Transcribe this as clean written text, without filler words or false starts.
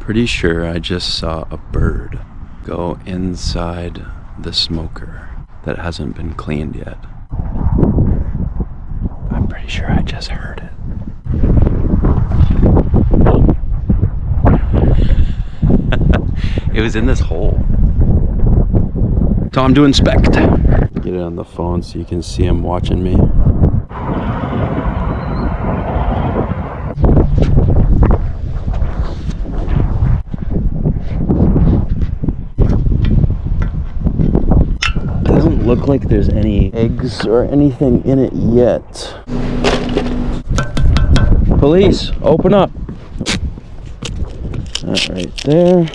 pretty sure I just saw a bird go inside the smoker that hasn't been cleaned yet. I'm pretty sure I just heard it. It was in this hole. Tom to inspect. Get it on the phone so you can see him watching me. Doesn't look like there's any eggs or anything in it yet. Police, open up. That right there.